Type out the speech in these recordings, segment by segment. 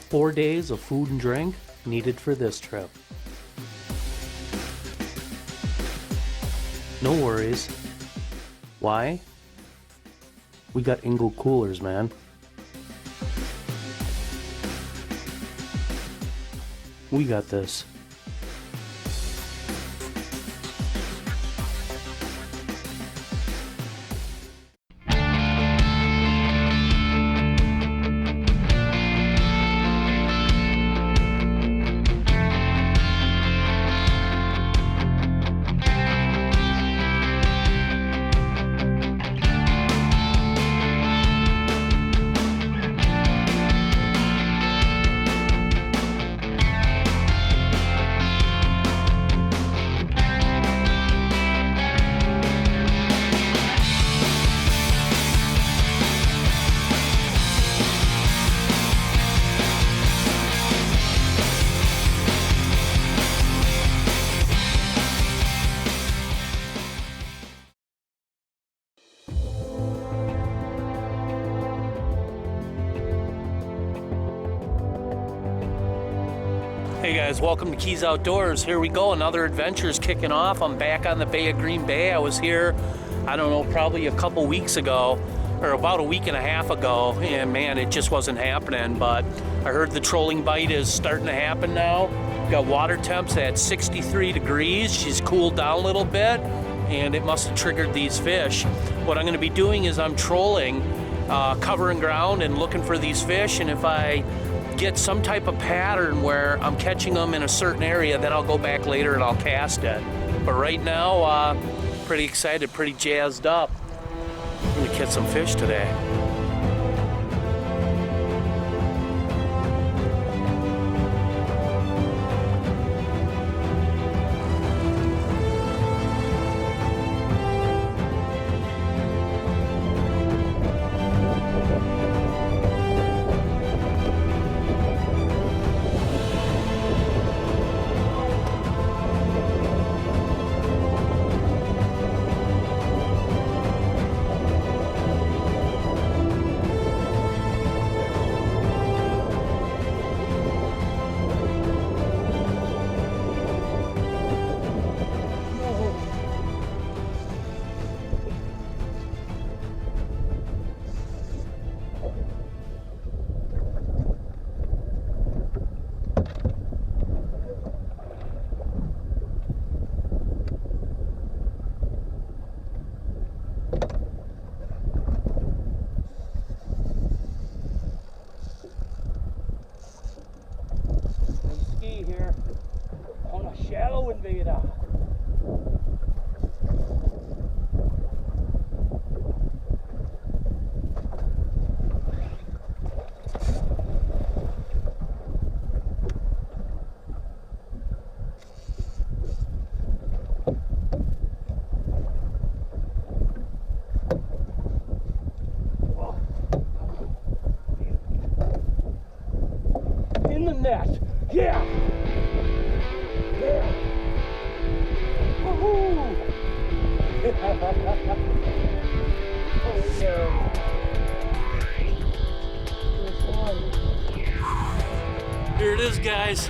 4 days of food and drink needed for this trip. No worries. Why? We got Engel coolers, man. We got this. Hey guys, welcome to Keys Outdoors. Here we go, another adventure's kicking off. I'm back on the Bay of Green Bay. I was here, I don't know, probably a couple weeks ago, or about a week and a half ago, and man, it just wasn't happening. But I heard the trolling bite is starting to happen now. Got water temps at 63 degrees. She's cooled down a little bit, and it must have triggered these fish. What I'm gonna be doing is I'm trolling, covering ground and looking for these fish, and if I get some type of pattern where I'm catching them in a certain area, then I'll go back later and I'll cast it. But right now, pretty excited, pretty jazzed up. I'm gonna catch some fish today. Musky here on a shallow invader. In the net. Yeah! Yeah! Woohoo! Oh yeah! Here it is, guys.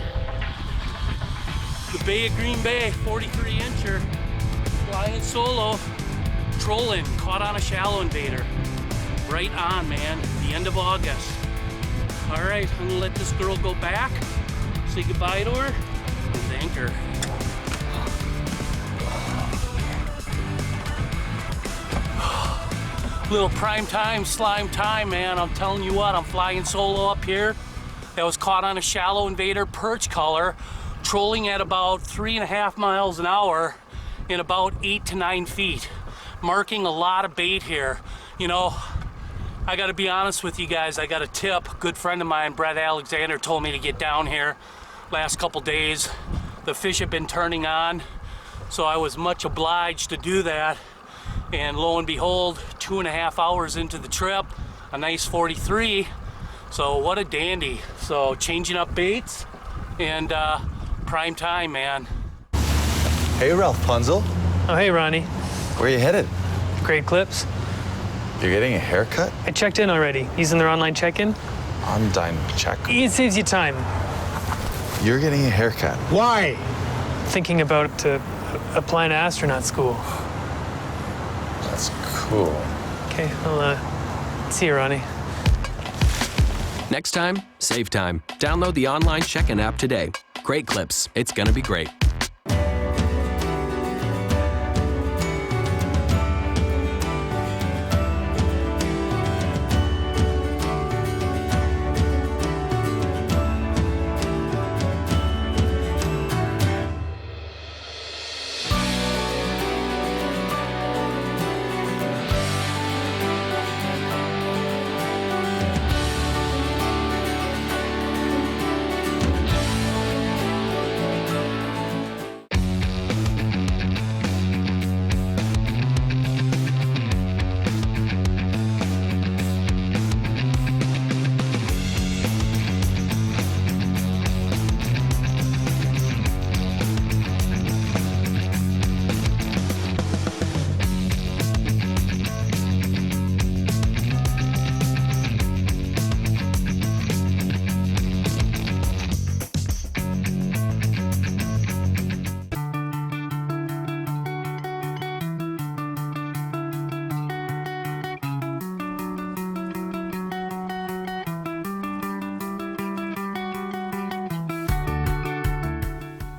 The Bay of Green Bay, 43-incher. Flying solo. Trolling. Caught on a shallow invader. Right on, man. The end of August. Alright, I'm gonna let this girl go back, say goodbye to her, and thank her. Little prime time, slime time, man. I'm telling you what, I'm flying solo up here. That was caught on a shallow invader perch color, trolling at about 3.5 miles an hour in about 8 to 9 feet. Marking a lot of bait here. You know, I gotta be honest with you guys, I got a tip. A good friend of mine, Brett Alexander, told me to get down here last couple days. The fish have been turning on, so I was much obliged to do that. And lo and behold, 2.5 hours into the trip, a nice 43. So what a dandy. So changing up baits and prime time, man. Hey, Ralph Punzel. Oh, hey, Ronnie. Where are you headed? Great Clips. You're getting a haircut? I checked in already. Using their online check-in. I'm dying to check. It saves you time. You're getting a haircut. Why? Thinking about applying to astronaut school. That's cool. Okay, I'll see you, Ronnie. Next time, save time. Download the online check-in app today. Great clips. It's gonna be great.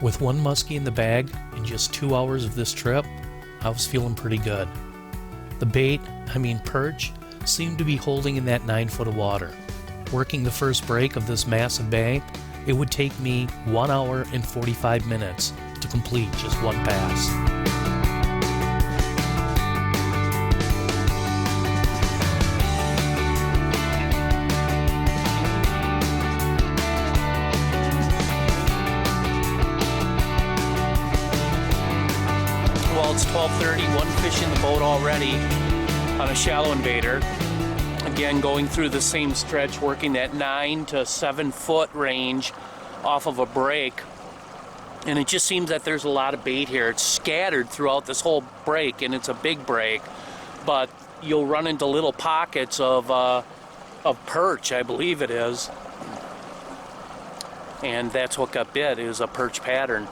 With one muskie in the bag in just 2 hours of this trip, I was feeling pretty good. The bait, perch, seemed to be holding in that 9 foot of water. Working the first break of this massive bay, it would take me 1 hour and 45 minutes to complete just one pass. Well, it's 12:30, one fish in the boat already on a shallow invader. Again, going through the same stretch, working that 9 to 7 foot range off of a break. And it just seems that there's a lot of bait here. It's scattered throughout this whole break, and it's a big break. But you'll run into little pockets of perch, I believe it is. And that's what got bit, is a perch pattern.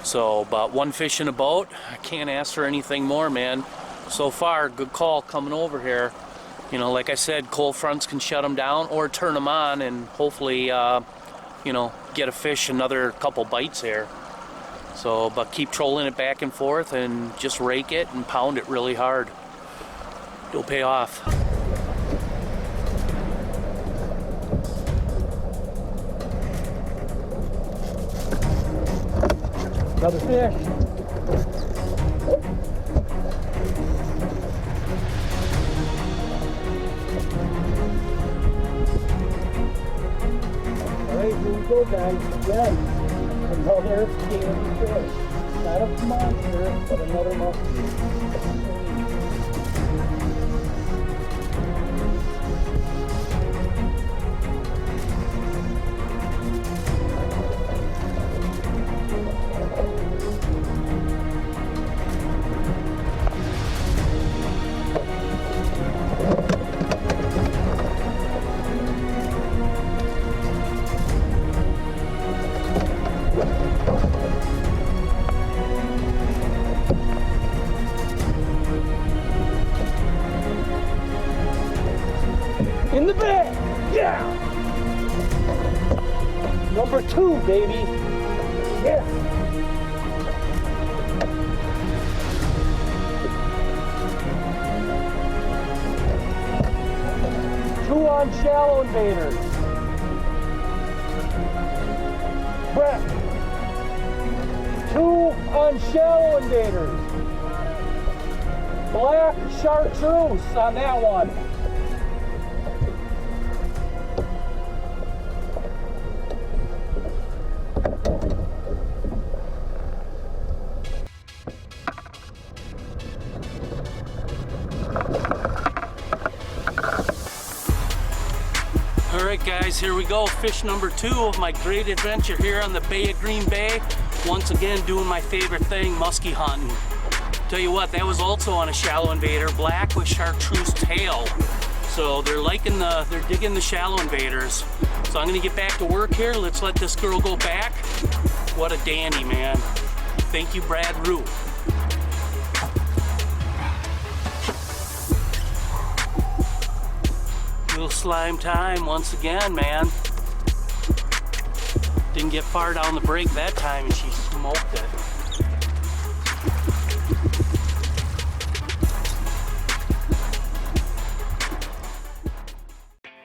So, but one fish in a boat, I can't ask for anything more, man. So far, good call coming over here. You know, like I said, cold fronts can shut them down or turn them on and hopefully, get a fish another couple bites here. So, but keep trolling it back and forth and just rake it and pound it really hard. It'll pay off. Another fish. All right, here we go, guys. Again, another scaly fish. Not a monster, but another muskie. In the bag! Yeah! Number 2, baby! Yeah! Two on shallow invaders. Brett. 2 on shallow invaders. Black chartreuse on that one. Alright guys, here we go. Fish number 2 of my great adventure here on the Bay of Green Bay. Once again, doing my favorite thing, muskie hunting. Tell you what, that was also on a shallow invader, black with chartreuse tail. So they're digging the shallow invaders. So I'm gonna get back to work here. Let's let this girl go back. What a dandy, man. Thank you, Brad Root. Little slime time once again, man. Didn't get far down the break that time and she smoked it.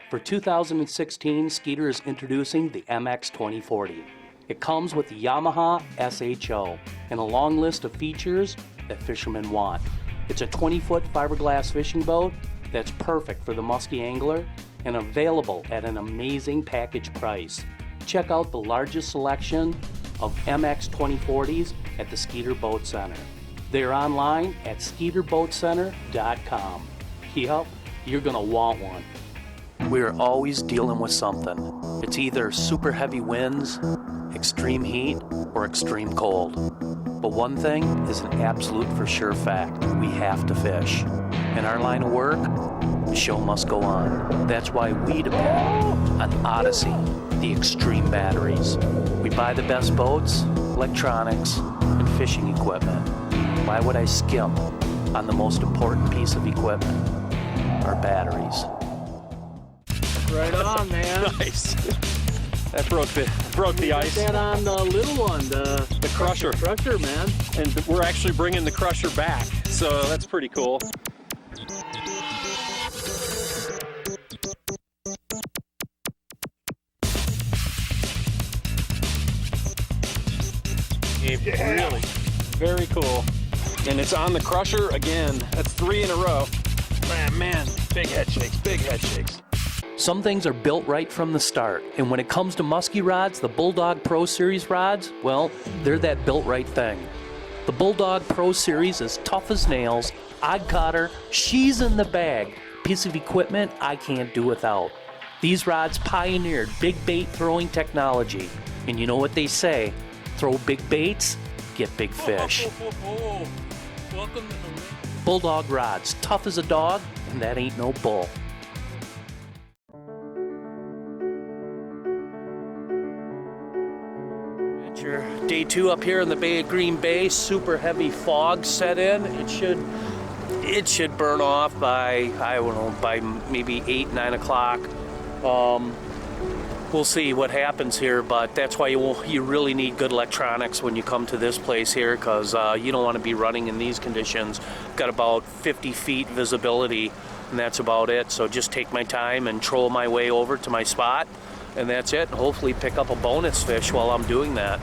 For 2016, Skeeter is introducing the MX 2040. It comes with the Yamaha SHO and a long list of features that fishermen want. It's a 20-foot fiberglass fishing boat that's perfect for the musky angler and available at an amazing package price. Check out the largest selection of MX 2040s at the Skeeter Boat Center. They're online at skeeterboatcenter.com. Yup, you're gonna want one. We're always dealing with something. It's either super heavy winds, extreme heat, or extreme cold. But one thing is an absolute for sure fact. We have to fish. In our line of work, the show must go on. That's why we depend on Odyssey, the extreme batteries. We buy the best boats, electronics, and fishing equipment. Why would I skim on the most important piece of equipment? Our batteries. Right on, man. Nice. That broke the ice. That on the little one, the crusher. Crusher, man. And we're actually bringing the crusher back, so that's pretty cool. Really, very cool. And it's on the crusher again. That's 3 in a row. Man, big head shakes, big head shakes. Some things are built right from the start, and when it comes to musky rods, the Bulldog Pro Series rods, well, they're that built right thing. The Bulldog Pro Series is tough as nails, I'd caught her, she's in the bag, piece of equipment I can't do without. These rods pioneered big bait throwing technology, and you know what they say, throw big baits, get big fish. Welcome to the Bulldog rods, tough as a dog, and that ain't no bull. Day 2 up here in the Bay of Green Bay, super heavy fog set in. It should burn off by, I don't know, by maybe 8, 9 o'clock. We'll see what happens here, but that's why you really need good electronics when you come to this place here, because you don't want to be running in these conditions. Got about 50 feet visibility, and that's about it. So just take my time and troll my way over to my spot, and that's it. Hopefully pick up a bonus fish while I'm doing that.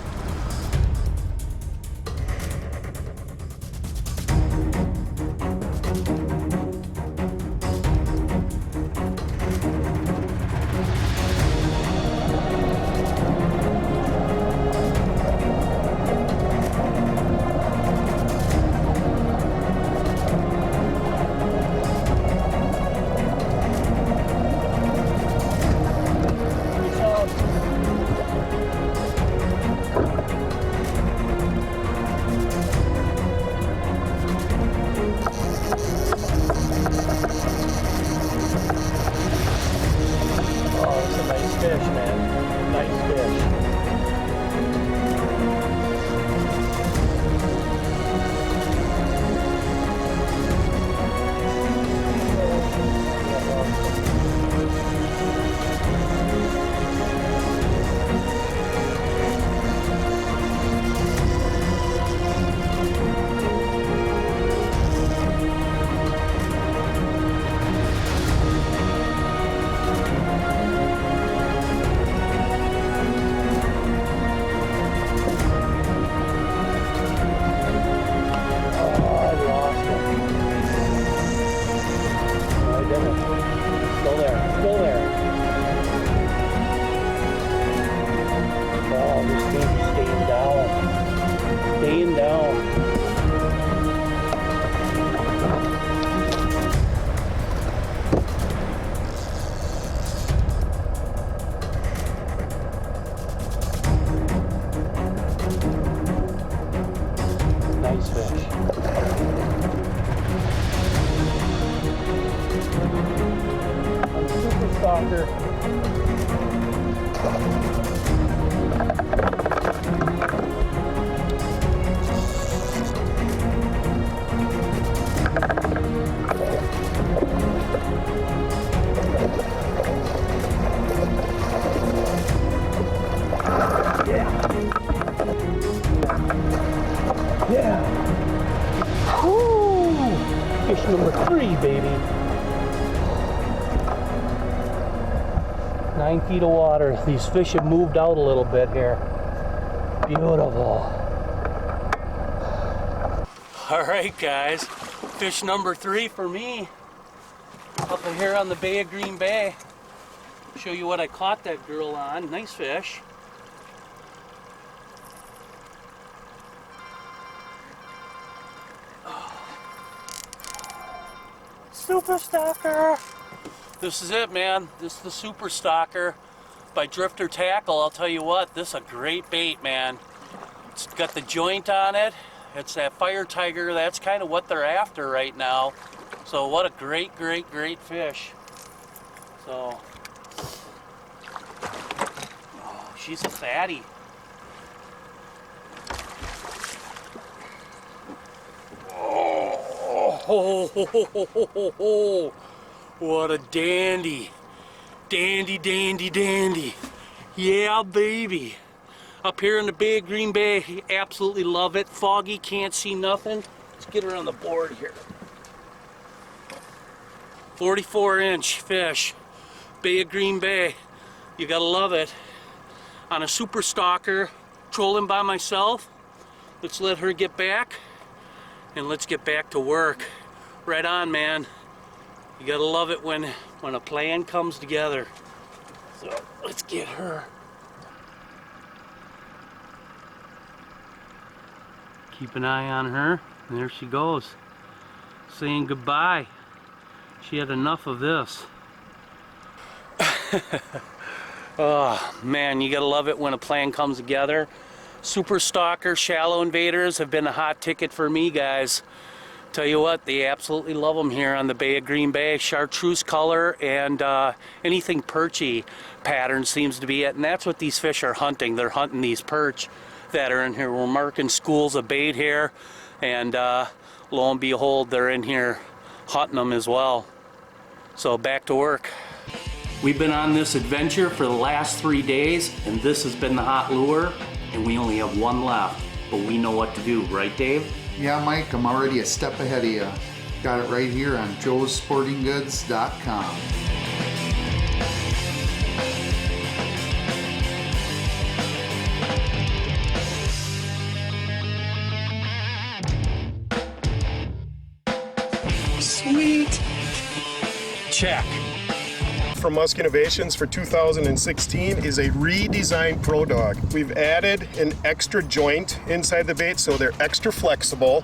Yeah. Woo! Fish number 3, baby. 9 feet of water. These fish have moved out a little bit here. Beautiful. All right, guys. Fish number 3 for me. Up in here on the Bay of Green Bay. Show you what I caught that girl on. Nice fish. Super Stalker. This is it, man. This is the Super Stalker by Drifter Tackle. I'll tell you what, this is a great bait, man. It's got the joint on it. It's that fire tiger. That's kind of what they're after right now. So what a great, great, great fish. So, oh, she's a fatty. Oh, what a dandy. Dandy, dandy, dandy. Yeah, baby. Up here in the Bay of Green Bay, absolutely love it. Foggy, can't see nothing. Let's get her on the board here. 44-inch fish, Bay of Green Bay. You gotta love it. On a Super Stalker, trolling by myself. Let's let her get back. And let's get back to work. Right on, man. You gotta love it when a plan comes together. So let's get her. Keep an eye on her. And there she goes. Saying goodbye. She had enough of this. Oh man, you gotta love it when a plan comes together. Super Stalker, Shallow Invaders have been a hot ticket for me, guys. Tell you what, they absolutely love them here on the Bay of Green Bay. Chartreuse color and anything perchy pattern seems to be it. And that's what these fish are hunting. They're hunting these perch that are in here. We're marking schools of bait here. And lo and behold, they're in here hunting them as well. So back to work. We've been on this adventure for the last 3 days, and this has been the hot lure. And we only have one left, but we know what to do, right, Dave? Yeah, Mike, I'm already a step ahead of you. Got it right here on joesportinggoods.com. Sweet. Check. From Musky Innovations for 2016 is a redesigned Pro Dog. We've added an extra joint inside the bait so they're extra flexible.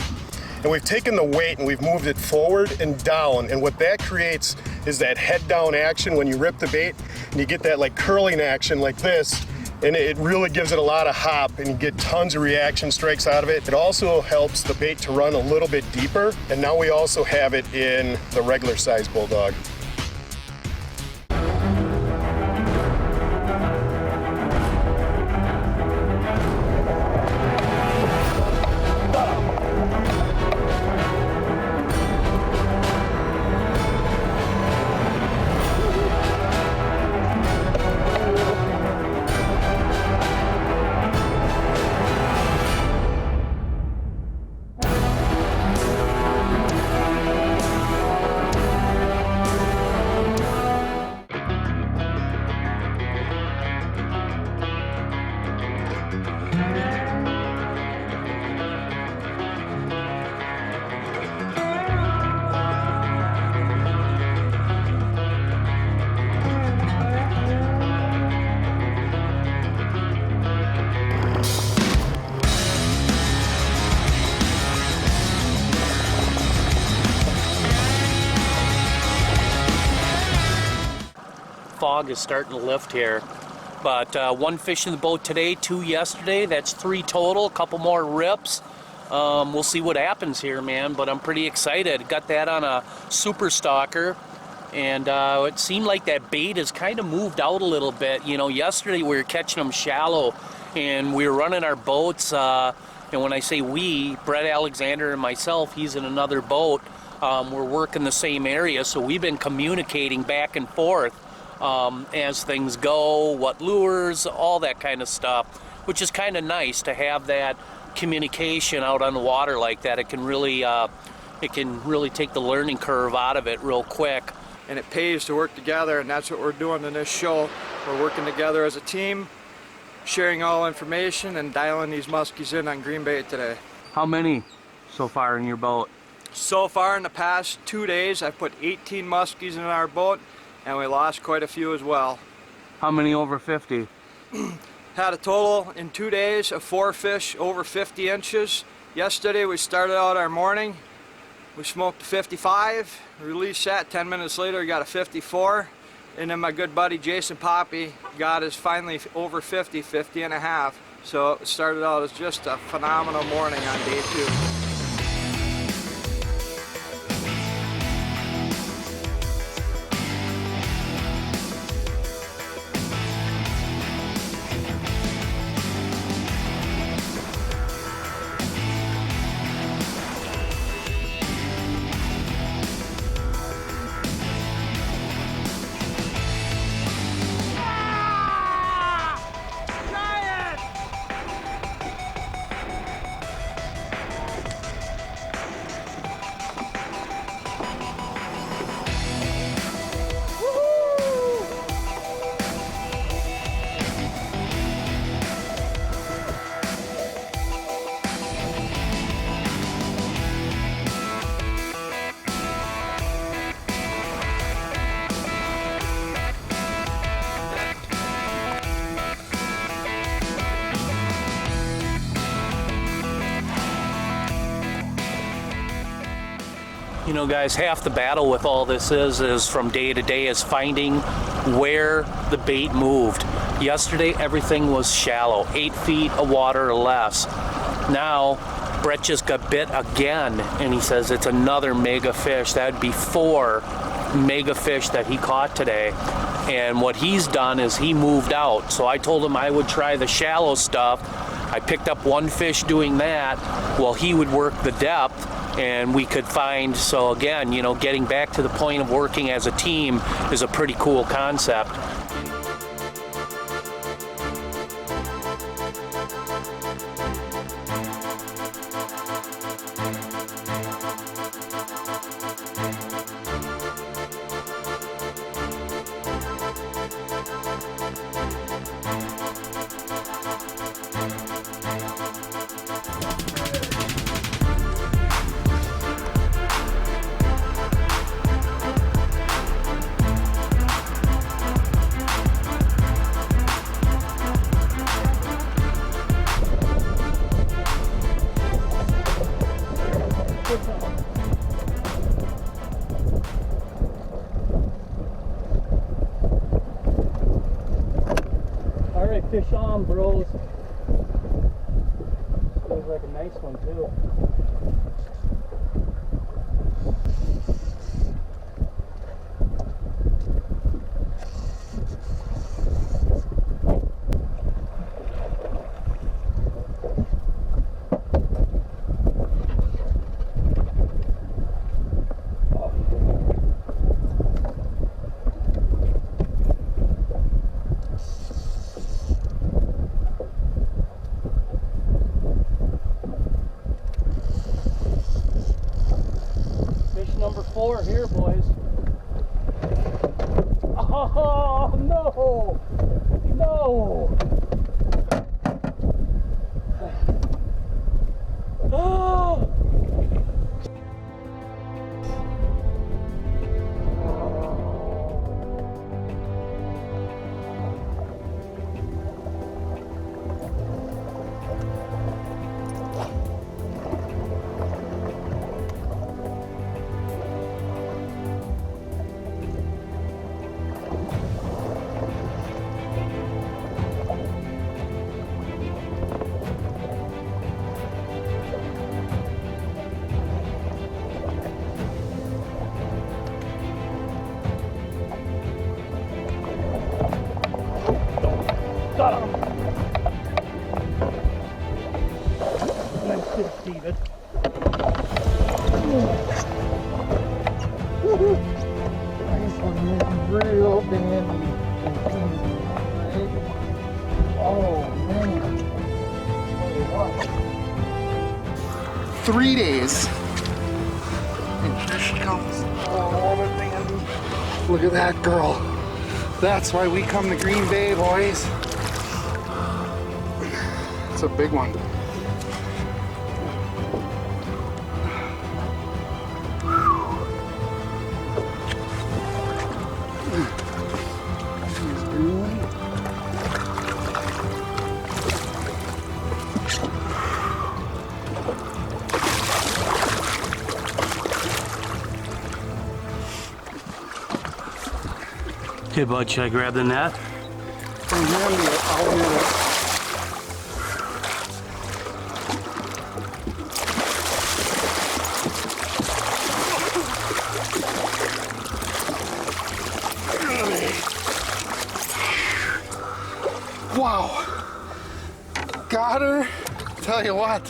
And we've taken the weight and we've moved it forward and down. And what that creates is that head down action when you rip the bait, and you get that like curling action like this. And it really gives it a lot of hop, and you get tons of reaction strikes out of it. It also helps the bait to run a little bit deeper. And now we also have it in the regular size Bulldog. Fog is starting to lift here, but one fish in the boat today, 2 yesterday. That's 3 total. A couple more rips. We'll see what happens here, man, but I'm pretty excited. Got that on a Super Stalker. And it seemed like that bait has kind of moved out a little bit. You know, yesterday we were catching them shallow, and we were running our boats. And when I say we, Brett Alexander and myself, he's in another boat. We're working the same area, so we've been communicating back and forth as things go, what lures, all that kind of stuff, which is kind of nice to have that communication out on the water like that. It can really take the learning curve out of it real quick. And it pays to work together, and that's what we're doing in this show. We're working together as a team, sharing all information and dialing these muskies in on green bait today. How many so far in your boat? So far in the past 2 days, I've put 18 muskies in our boat, and we lost quite a few as well. How many over 50? Had a total in 2 days of 4 fish over 50 inches. Yesterday we started out our morning. We smoked a 55, released that. 10 minutes later, we got a 54. And then my good buddy Jason Poppy got us finally over 50, 50 and a half. So it started out as just a phenomenal morning on day 2. You know, guys, half the battle with all this is from day to day is finding where the bait moved. Yesterday, everything was shallow, 8 feet of water or less. Now, Brett just got bit again, and he says it's another mega fish. That'd be 4 mega fish that he caught today. And what he's done is he moved out. So I told him I would try the shallow stuff. I picked up 1 fish doing that while he would work the depth. And we could find, so again, you know, getting back to the point of working as a team is a pretty cool concept. All right, fish on, bros. Feels like a nice one too. Got him. Nice fish, David. Nice one, man. Real dandy. Oh, man. 3 days. And here she comes. Oh, what a dandy. Look at that girl. That's why we come to Green Bay, boys. It's a big one. Hey, bud, should I grab the net? I'll get it. Wow. Got her. Tell you what.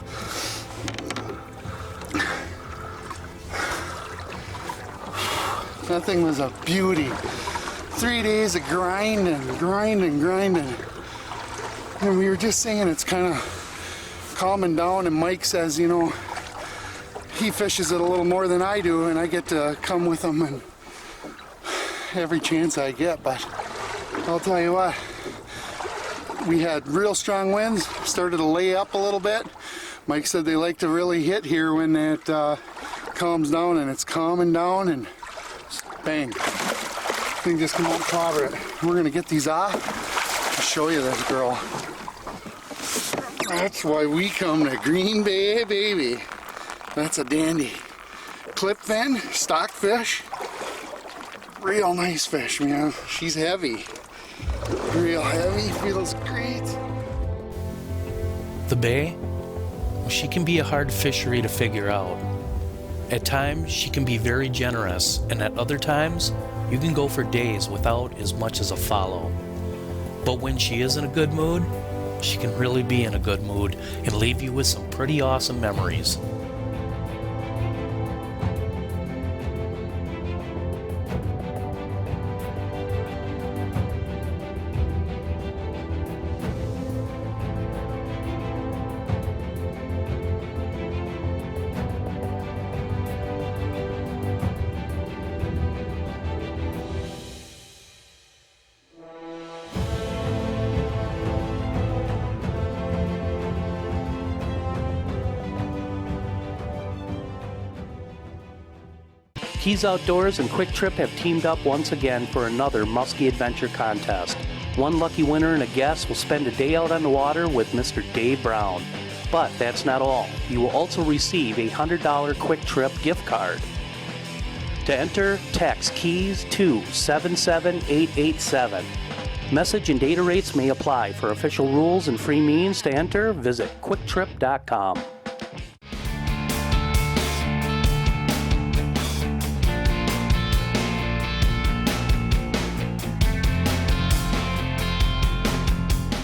That thing was a beauty. 3 days of grinding. And we were just saying it's kind of calming down, and Mike says, you know, he fishes it a little more than I do, and I get to come with him and every chance I get. But I'll tell you what, we had real strong winds, started to lay up a little bit. Mike said they like to really hit here when it calms down, and it's calming down, and bang. Thing just come out and clobber it. We're gonna get these off to show you this girl. That's why we come to Green Bay, baby. That's a dandy. Clip fin, stockfish. Real nice fish, man. She's heavy. Real heavy, feels great. The bay, well, she can be a hard fishery to figure out. At times, she can be very generous, and at other times, you can go for days without as much as a follow. But when she is in a good mood, she can really be in a good mood and leave you with some pretty awesome memories. Keys Outdoors and Quick Trip have teamed up once again for another Musky Adventure contest. One lucky winner and a guest will spend a day out on the water with Mr. Dave Brown. But that's not all. You will also receive a $100 Quick Trip gift card. To enter, text KEYS to 77887. Message and data rates may apply. For official rules and free means to enter, visit quicktrip.com.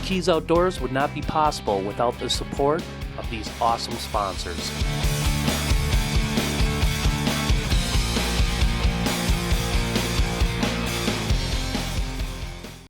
Keys Outdoors would not be possible without the support of these awesome sponsors.